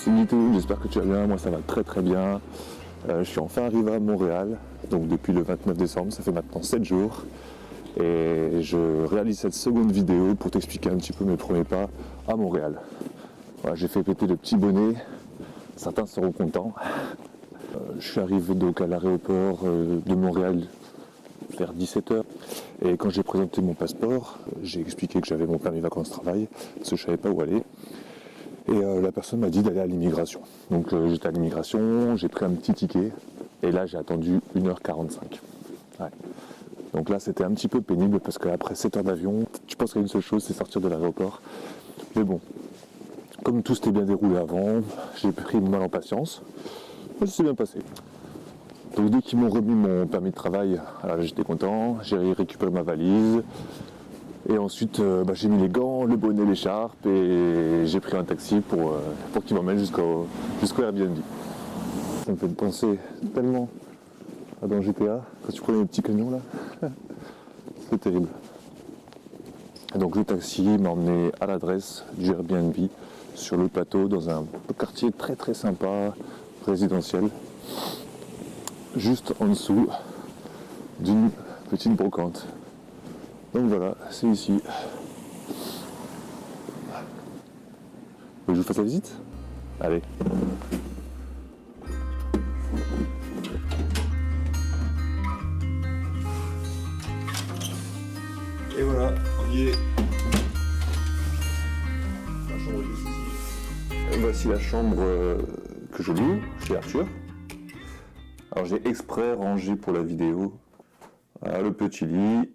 Salut tout, j'espère que tu vas bien, moi ça va très très bien. Je suis enfin arrivé à Montréal, donc depuis le 29 décembre, ça fait maintenant 7 jours. Et je réalise cette seconde vidéo pour t'expliquer un petit peu mes premiers pas à Montréal. Voilà, j'ai fait péter le petit bonnet, certains seront contents. Je suis arrivé donc à l'aéroport de Montréal vers 17h. Et quand j'ai présenté mon passeport, j'ai expliqué que j'avais mon permis vacances-travail, parce que je ne savais pas où aller. Et la personne m'a dit d'aller à l'immigration. Donc j'étais à l'immigration, j'ai pris un petit ticket, et là j'ai attendu 1h45. Ouais. Donc là c'était un petit peu pénible, parce qu'après 7 heures d'avion, tu penses qu'à une seule chose, c'est sortir de l'aéroport. Mais bon, comme tout s'était bien déroulé avant, j'ai pris mon mal en patience, et ça s'est bien passé. Donc dès qu'ils m'ont remis mon permis de travail, alors j'étais content, j'ai récupéré ma valise, et ensuite j'ai mis les gants, le bonnet, l'écharpe, et j'ai pris un taxi pour qu'il m'emmène jusqu'au Airbnb. Ça me fait penser tellement à dans GTA, quand tu prenais les petits camions là, c'est terrible. Et donc le taxi m'a emmené à l'adresse du Airbnb, sur le plateau, dans un quartier très très sympa, résidentiel, juste en dessous d'une petite brocante. Donc voilà, c'est ici. Vous voulez que je vous fasse la visite ? Allez. Et voilà, on y est. La chambre est juste ici. Et voici la chambre que je loue chez Arthur. Alors j'ai exprès rangé pour la vidéo. Voilà, le petit lit,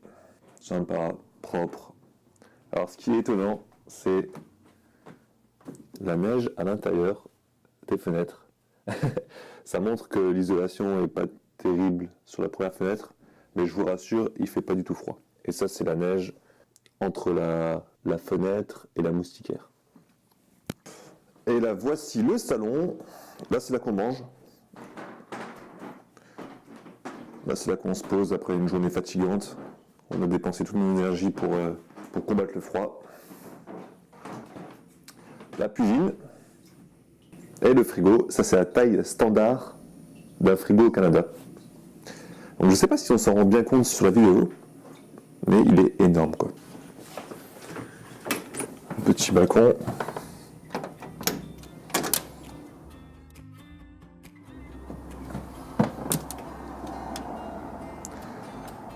sympa, propre. Alors ce qui est étonnant, c'est la neige à l'intérieur des fenêtres. Ça montre que l'isolation n'est pas terrible sur la première fenêtre, mais je vous rassure, il ne fait pas du tout froid. Et ça, c'est la neige entre la fenêtre et la moustiquaire. Et là, voici le salon. Là, c'est là qu'on mange. Là, c'est là qu'on se pose après une journée fatigante. On a dépensé toute mon énergie pour combattre le froid. La cuisine et le frigo, ça c'est la taille standard d'un frigo au Canada. Donc je ne sais pas si on s'en rend bien compte sur la vidéo, mais il est énorme quoi. Petit balcon.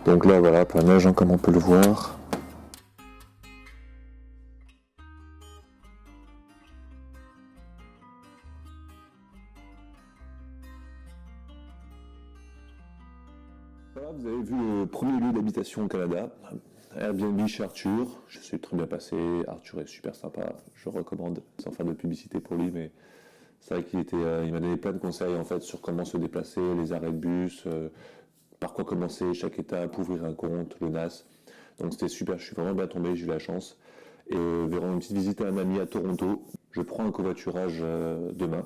Donc là voilà, plein neige comme on peut le voir. Voilà, vous avez vu le premier lieu d'habitation au Canada, Airbnb chez Arthur. Je suis très bien passé, Arthur est super sympa, je recommande, sans faire de publicité pour lui, mais c'est vrai il m'a donné plein de conseils en fait sur comment se déplacer, les arrêts de bus, par quoi commencer chaque étape, ouvrir un compte, le NAS. Donc c'était super, je suis vraiment bien tombé, j'ai eu la chance. Et verrons une petite visite à un ami à Toronto. Je prends un covoiturage demain,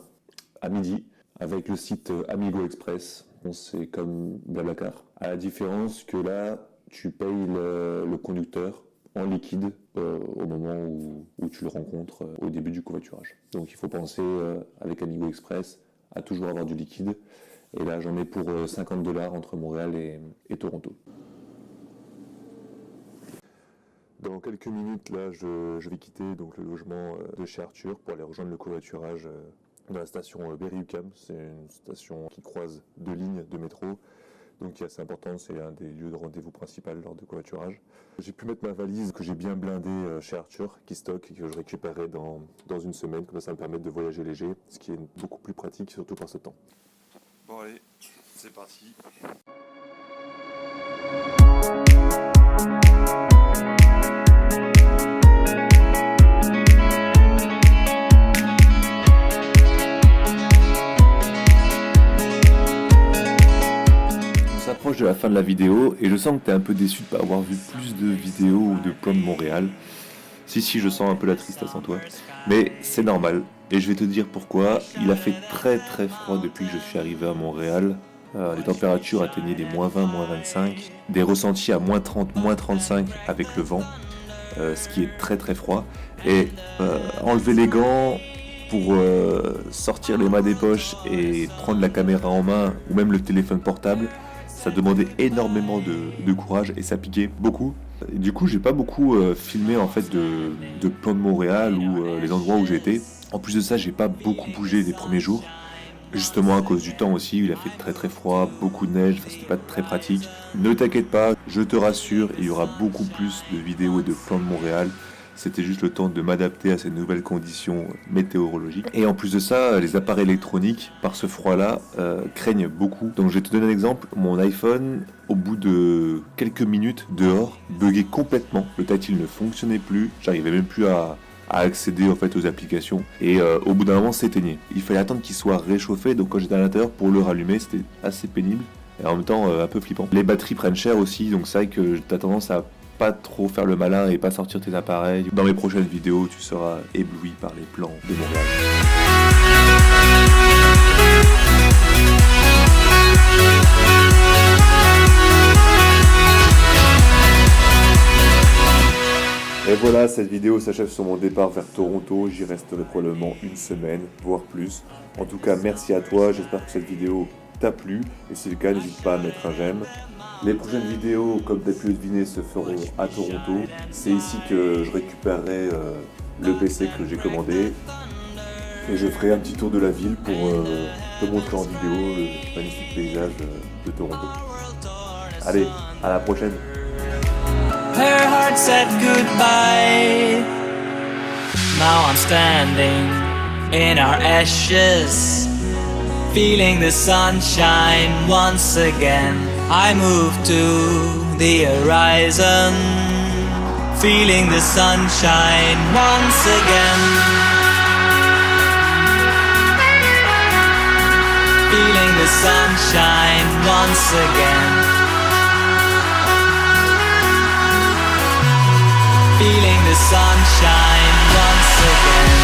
à midi, avec le site Amigo Express. Bon, c'est comme Blablacar. À la différence que là, tu payes le conducteur en liquide au moment où tu le rencontres au début du covoiturage. Donc il faut penser avec Amigo Express à toujours avoir du liquide. Et là, j'en ai pour 50$ entre Montréal et Toronto. Dans quelques minutes, là, je vais quitter donc, le logement de chez Arthur pour aller rejoindre le covoiturage dans la station Berry-UQAM. C'est une station qui croise 2 lignes de métro, donc qui est assez importante. C'est un des lieux de rendez-vous principal lors de covoiturage. J'ai pu mettre ma valise que j'ai bien blindée chez Arthur, qui stocke et que je récupérerai dans une semaine. Comme ça me permet de voyager léger, ce qui est beaucoup plus pratique, surtout par ce temps. Bon allez, c'est parti. On s'approche de la fin de la vidéo et je sens que tu es un peu déçu de ne pas avoir vu plus de vidéos ou de plans de Montréal. Si, je sens un peu la tristesse en toi. Mais c'est normal. Et je vais te dire pourquoi. Il a fait très très froid depuis que je suis arrivé à Montréal. Les températures atteignaient des -20, -25. Des ressentis à -30, -35 avec le vent. Ce qui est très très froid. Et enlever les gants, pour sortir les mains des poches et prendre la caméra en main ou même le téléphone portable, ça demandait énormément de courage et ça piquait beaucoup. Et du coup, j'ai pas beaucoup filmé en fait de plans de Montréal ou les endroits où j'étais. En plus de ça, j'ai pas beaucoup bougé les premiers jours. Justement à cause du temps aussi, il a fait très très froid, beaucoup de neige, c'était pas très pratique. Ne t'inquiète pas, je te rassure, il y aura beaucoup plus de vidéos et de plans de Montréal. C'était juste le temps de m'adapter à ces nouvelles conditions météorologiques. Et en plus de ça, les appareils électroniques, par ce froid-là, craignent beaucoup. Donc je vais te donner un exemple. Mon iPhone, au bout de quelques minutes dehors, buguait complètement. Le tactile ne fonctionnait plus. J'arrivais même plus à accéder en fait aux applications et au bout d'un moment s'éteignait. Il fallait attendre qu'il soit réchauffé, donc quand j'étais à l'intérieur pour le rallumer c'était assez pénible et en même temps un peu flippant. Les batteries prennent cher aussi, donc c'est vrai que t'as tendance à pas trop faire le malin et pas sortir tes appareils. Dans mes prochaines vidéos tu seras ébloui par les plans de Montréal. Et voilà, cette vidéo s'achève sur mon départ vers Toronto. J'y resterai probablement une semaine, voire plus. En tout cas, merci à toi. J'espère que cette vidéo t'a plu. Et si c'est le cas, n'hésite pas à mettre un j'aime. Les prochaines vidéos, comme tu as pu le deviner, se feront à Toronto. C'est ici que je récupérerai le PC que j'ai commandé. Et je ferai un petit tour de la ville pour te montrer en vidéo le magnifique paysage de Toronto. Allez, à la prochaine! Her heart said goodbye. Now I'm standing in our ashes, feeling the sunshine once again. I move to the horizon, feeling the sunshine once again. Feeling the sunshine once again. Feeling the sunshine once again.